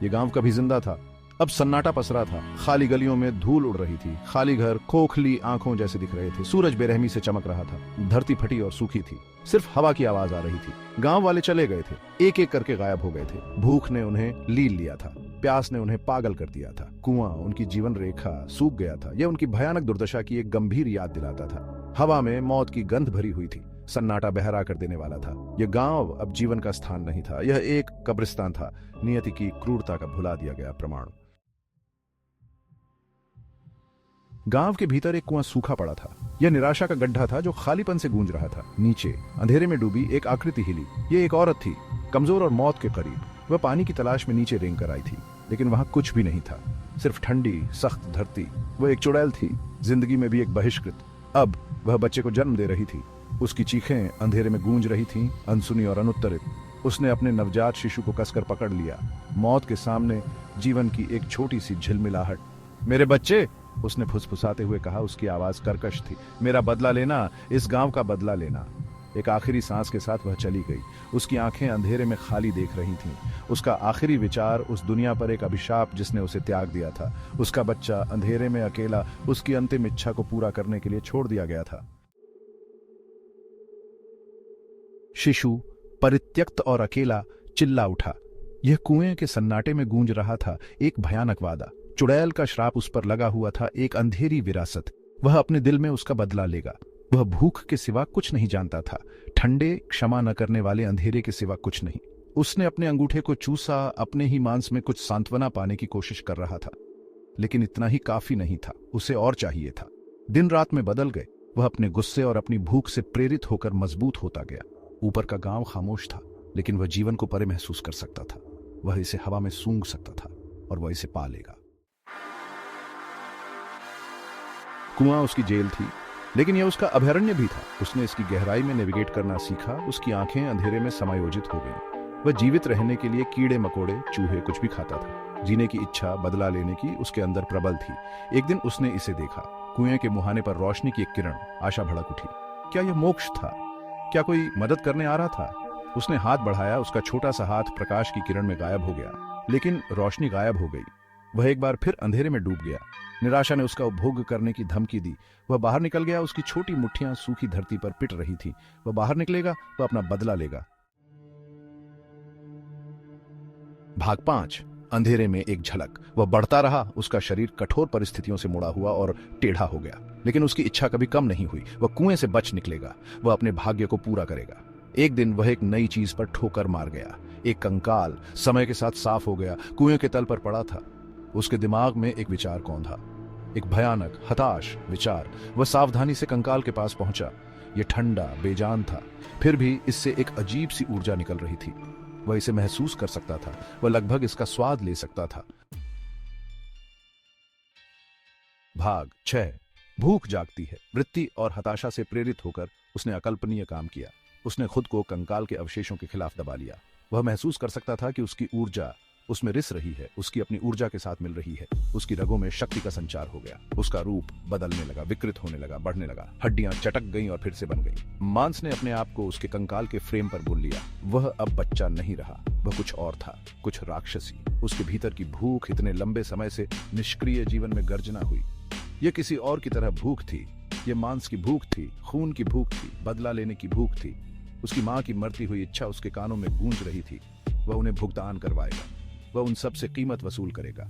ये गांव कभी जिंदा था, अब सन्नाटा पसरा था। खाली गलियों में धूल उड़ रही थी, खाली घर खोखली आंखों जैसे दिख रहे थे। सूरज बेरहमी से चमक रहा था, धरती फटी और सूखी थी, सिर्फ हवा की आवाज आ रही थी। गांव वाले चले गए थे, एक एक करके गायब हो गए थे। भूख ने उन्हें लील लिया था, प्यास ने उन्हें पागल कर दिया था। कुआं, उनकी जीवन रेखा सूख गया था। यह उनकी भयानक दुर्दशा की एक गंभीर याद दिलाता था। हवा में मौत की गंध भरी हुई थी, सन्नाटा बहरा कर देने वाला था। यह गांव अब जीवन का स्थान नहीं था, यह एक कब्रिस्तान था, नियति की क्रूरता का भुला दिया गया प्रमाण। गांव के भीतर एक कुआं सूखा पड़ा था। यह निराशा का गड्ढा था जो खालीपन से गूंज रहा था। नीचे अंधेरे में डूबी एक आकृति हिली। यह एक औरत थी, कमजोर और मौत के करीब। वह पानी की तलाश में नीचे रेंग कर आई थी, लेकिन वहां कुछ भी नहीं था, सिर्फ ठंडी सख्त धरती। वह एक चुड़ैल थी, जिंदगी में भी एक बहिष्कृत। अब वह बच्चे को जन्म दे रही थी। उसकी चीखें अंधेरे में गूंज रही थीं, अनसुनी और अनुत्तरित। उसने अपने नवजात शिशु को कसकर पकड़ लिया। मौत के सामने जीवन की एक छोटी सी झिलमिलाहट। मेरे बच्चे, उसने फुसफुसाते हुए कहा। उसकी आवाज कर्कश थी। मेरा बदला लेना, इस गांव का बदला लेना। एक आखिरी सांस के साथ वह चली गई। उसकी आंखें अंधेरे में खाली देख रही थीं। उसका आखिरी विचार उस दुनिया पर एक अभिशाप जिसने उसे त्याग दिया था। उसका बच्चा अंधेरे में अकेला उसकी अंतिम इच्छा को पूरा करने के लिए छोड़ दिया गया था। शिशु परित्यक्त और अकेला चिल्ला उठा। यह कुएं के सन्नाटे में गूंज रहा था एक भयानक वादा। चुड़ैल का श्राप उस पर लगा हुआ था, एक अंधेरी विरासत। वह अपने दिल में उसका बदला लेगा। वह भूख के सिवा कुछ नहीं जानता था, ठंडे क्षमा न करने वाले अंधेरे के सिवा कुछ नहीं। उसने अपने अंगूठे को चूसा, अपने ही मांस में कुछ सांत्वना पाने की कोशिश कर रहा था, लेकिन इतना ही काफी नहीं था, उसे और चाहिए था। दिन रात में बदल गए। वह अपने गुस्से और अपनी भूख से प्रेरित होकर मजबूत होता गया। ऊपर का गांव खामोश था, लेकिन वह जीवन को परे महसूस कर सकता था। वह इसे हवा में सूंघ सकता था और वह इसे पा लेगा। कुआं उसकी जेल थी, लेकिन यह उसका अभयारण्य भी था। उसने इसकी गहराई में नेविगेट करना सीखा। उसकी आंखें अंधेरे में समायोजित हो गईं। वह जीवित रहने के लिए कीड़े मकोड़े चूहे कुछ भी खाता था। जीने की इच्छा, बदला लेने की उसके अंदर प्रबल थी। एक दिन उसने इसे देखा। कुएं के मुहाने पर रोशनी की एक किरण। आशा भड़क उठी। क्या यह मोक्ष था? क्या कोई मदद करने आ रहा था? उसने हाथ बढ़ाया। उसका छोटा सा हाथ प्रकाश की किरण में गायब हो गया, लेकिन रोशनी गायब हो गई। वह एक बार फिर अंधेरे में डूब गया। निराशा ने उसका उपभोग करने की धमकी दी। वह बाहर निकल गया। उसकी छोटी मुट्ठियां सूखी धरती पर पिट रही थी। वह बाहर निकलेगा तो अपना बदला लेगा। भाग 5। अंधेरे में एक झलक। वह बढ़ता रहा। उसका शरीर कठोर परिस्थितियों से मुड़ा हुआ और टेढ़ा हो गया, लेकिन उसकी इच्छा कभी कम नहीं हुई। वह कुएं से बच निकलेगा। वह अपने भाग्य को पूरा करेगा। एक दिन वह एक नई चीज पर ठोकर मार गया। एक कंकाल समय के साथ साफ हो गया, कुएं के तल पर पड़ा था। उसके दिमाग में एक विचार कौंधा, एक भयानक हताश विचार। वह सावधानी से कंकाल के पास पहुंचा। यह ठंडा बेजान था, फिर भी इससे एक अजीब सी ऊर्जा निकल रही थी। वह इसे महसूस कर सकता था। वह लगभग इसका स्वाद ले सकता था। भाग 6। भूख जागती है। वृत्ति और हताशा से प्रेरित होकर उसने अकल्पनीय काम किया। उसने खुद को कंकाल के अवशेषों के खिलाफ दबा लिया। वह महसूस कर सकता था कि उसकी ऊर्जा उसमें रिस रही है, उसकी अपनी ऊर्जा के साथ मिल रही है। उसकी रगों में शक्ति का संचार हो गया। उसका रूप बदलने लगा, विकृत होने लगा, बढ़ने लगा। हड्डियां चटक गईं और फिर से बन गईं। मांस ने अपने आप को उसके कंकाल के फ्रेम पर बुन लिया। वह अब बच्चा नहीं रहा, वह कुछ और था, कुछ राक्षसी। उसके भीतर की भूख इतने लंबे समय से निष्क्रिय जीवन में गर्जना हुई। यह किसी और की तरह भूख थी। यह मांस की भूख थी, खून की भूख थी, बदला लेने की भूख थी। उसकी मां की मरती हुई इच्छा उसके कानों में गूंज रही थी। वह उन्हें भुगतान करवाएगा। वह उन सब से कीमत वसूल करेगा।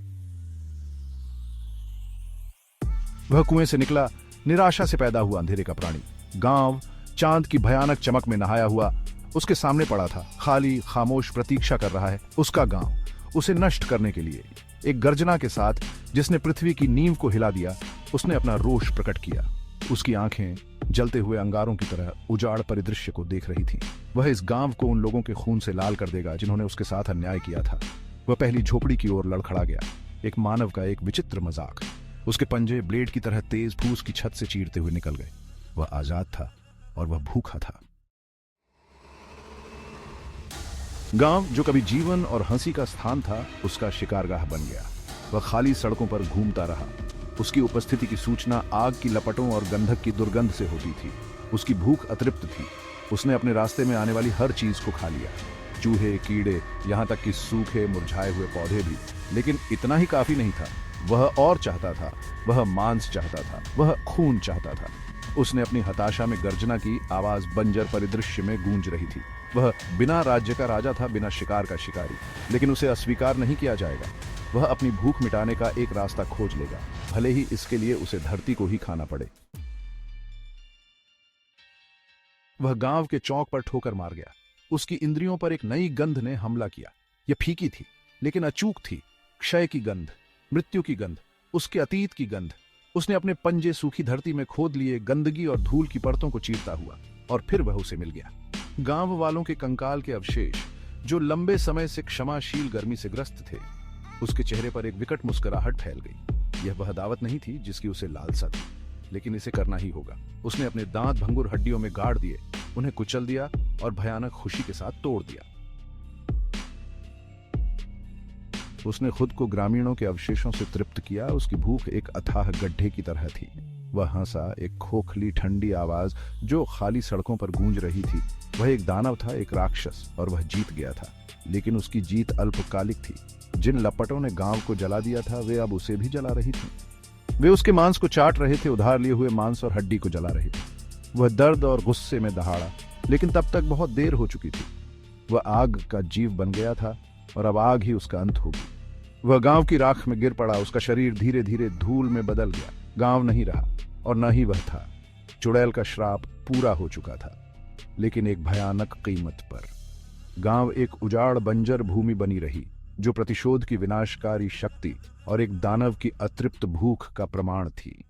वह कुएं से निकला, निराशा से पैदा हुआ अंधेरे का प्राणी। गांव चांद की भयानक चमक में नहाया हुआ उसके सामने पड़ा था, खाली खामोश प्रतीक्षा कर रहा है। उसका गांव, उसे नष्ट करने के लिए। एक गर्जना के साथ जिसने पृथ्वी की नींव को हिला दिया, उसने अपना रोष प्रकट किया। उसकी आंखें जलते हुए अंगारों की तरह उजाड़ परिदृश्य को देख रही थीं। वह इस गांव को उन लोगों के खून से लाल कर देगा जिन्होंने उसके साथ अन्याय किया था। वह पहली झोपड़ी की ओर लड़खड़ा गया। एक मानव का एक विचित्र मजाक। उसके पंजे ब्लेड की तरह तेज फूस की छत से चीरते हुए निकल गए। वह आजाद था और वह भूखा था। गांव जो कभी जीवन और हंसी का स्थान था, उसका शिकारगाह बन गया। वह खाली सड़कों पर घूमता रहा। उसकी उपस्थिति की सूचना आग की लपटों और गंधक की दुर्गंध से होती थी। उसकी भूख अतृप्त थी। उसने अपने रास्ते में आने वाली हर चीज को खा लिया। चूहे, कीड़े, यहाँ तक कि सूखे मुरझाए हुए पौधे भी। लेकिन इतना ही काफी नहीं था, वह और चाहता था। वह मांस चाहता था, वह खून चाहता था। उसने अपनी हताशा में गर्जना की, आवाज बंजर परिदृश्य में गूंज रही थी। वह बिना राज्य का राजा था, बिना शिकार का शिकारी, लेकिन उसे अस्वीकार नहीं किया जाएगा। वह अपनी भूख मिटाने का एक रास्ता खोज लेगा, भले ही इसके लिए उसे धरती को ही खाना पड़े। वह गांव के चौक पर ठोकर मार गया। उसकी इंद्रियों पर एक नई गंध ने हमला किया। यह फीकी थी, लेकिन अचूक थी। क्षय की गंध, मृत्यु की गंध, उसके अतीत की गंध। उसने अपने पंजे सूखी धरती में खोद लिए, गंदगी और धूल की परतों को चीरता हुआ, और फिर वह उसे मिल गया। गांव वालों के कंकाल के अवशेष, जो लंबे समय से क्षमाशील गर्मी से ग्रस्त थे। उसके चेहरे पर एक विकट मुस्कुराहट फैल गई। यह वह दावत नहीं थी जिसकी उसे लालसा थी, लेकिन इसे करना ही होगा। उसने अपने दांत भंगुर हड्डियों में गाड़ दिए, उन्हें कुचल दिया और भयानक खुशी के साथ तोड़ दिया। उसने खुद को ग्रामीणों के अवशेषों से तृप्त किया। उसकी भूख एक अथाह गड्ढे की तरह थी। वह हंसा, एक खोखली ठंडी आवाज जो खाली सड़कों पर गूंज रही थी। वह एक दानव था, एक राक्षस, और वह जीत गया था। लेकिन उसकी जीत अल्पकालिक थी। जिन लपटों ने गांव को जला दिया था, वे अब उसे भी जला रही थी। वे उसके मांस को चाट रहे थे, उधार लिए हुए मांस और हड्डी को जला रहे थे। वह दर्द और गुस्से में दहाड़ा, लेकिन तब तक बहुत देर हो चुकी थी। वह आग का जीव बन गया था, और अब आग ही उसका अंत होगी। वह गांव की राख में गिर पड़ा। उसका शरीर धीरे धीरे धूल में बदल गया। गांव नहीं रहा, और न ही वह था। चुड़ैल का श्राप पूरा हो चुका था, लेकिन एक भयानक कीमत पर। गांव एक उजाड़ बंजर भूमि बनी रही, जो प्रतिशोध की विनाशकारी शक्ति और एक दानव की अतृप्त भूख का प्रमाण थी।